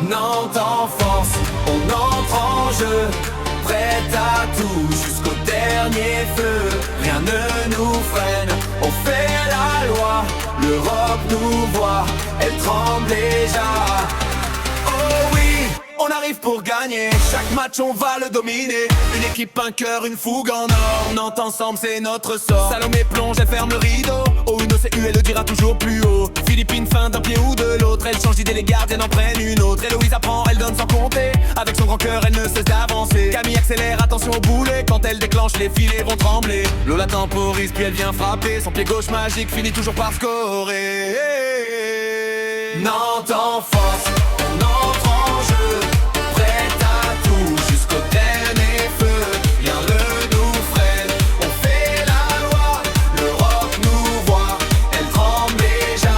Nantes en force, on entre en jeu, prêt à tout jusqu'au dernier feu. Rien ne nous freine, on fait la loi. L'Europe nous voit, elle tremble déjà. Oh oui, on arrive pour gagner. Chaque match on va le dominer. Une équipe, un cœur, une fougue en or. Nantes ensemble c'est notre sort. Salomé plonge, elle ferme le rideau. Oh une OCU elle le dira toujours plus haut. Philippine feint d'un pied ou de l'autre. Elle change d'idée, les gardiennes en prennent une autre. Héloïse apprend, elle donne sans compter. Avec son grand cœur elle ne cesse d'avancer. Camille accélère, attention au boulet. Quand elle déclenche les filets vont trembler. Lola temporise puis elle vient frapper. Son pied gauche magique finit toujours par scorer. Nantes en force, on entre en jeu, prêt à tout jusqu'au dernier feu. Rien ne nous freine, on fait la loi. L'Europe nous voit, elle tremble déjà.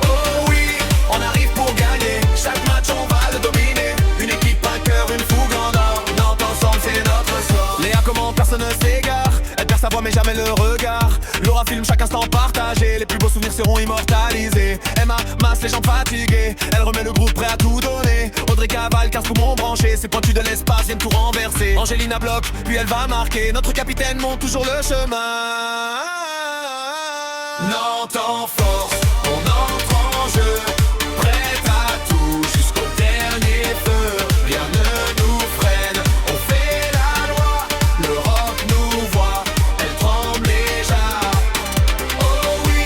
Oh oui, on arrive pour gagner. Chaque match on va le dominer. Une équipe, un cœur, une fougue en or. Nantes ensemble c'est notre sort. Léa comment personne ne s'égare. Elle perd sa voix mais jamais le regard. Laura filme chaque instant partagé. Les plus beaux souvenirs seront immortalisés. Emma masse les jambes fatiguées. Elle remet le groupe prêt à tout donner. Audrey cavale, 15 poumons branchés. Ses pointus de l'espace viennent tout renverser. Angélina bloque, puis elle va marquer. Notre capitaine monte toujours le chemin. Nantes en force, on entre en jeu, prêt à tout jusqu'au dernier feu. Rien ne nous freine, on fait la loi. L'Europe nous voit, elle tremble déjà. Oh oui,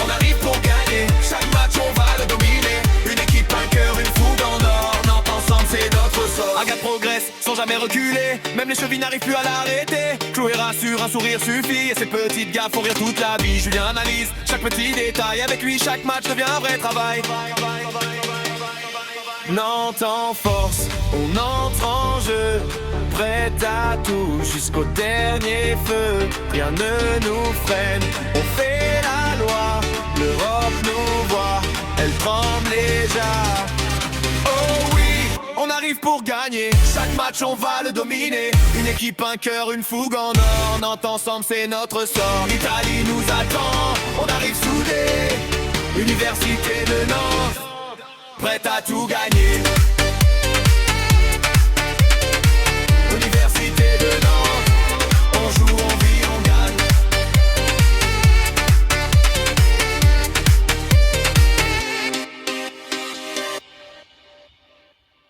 on arrive pour gagner. Chaque match on va le dominer. Une équipe, un cœur, une fougue en or. Nantes ensemble c'est notre sort. Agathe progresse sans jamais reculer. Même les chevilles n'arrivent plus à l'arrêter. Chloé rassure, un sourire suffit. Et ces petites gaffes font rire toute la vie. Julien analyse chaque petit détail. Avec lui chaque match devient un vrai travail. Nantes en force, on entre en jeu, prêt à tout jusqu'au dernier feu. Rien ne nous freine, on fait la loi. L'Europe nous voit, elle tremble déjà. Oh oui, on arrive pour gagner. Chaque match on va le dominer. Une équipe, un cœur, une fougue en or. Nantes ensemble c'est notre sort. L'Italie nous attend, on arrive soudés. Université de Nantes, prête à tout gagner.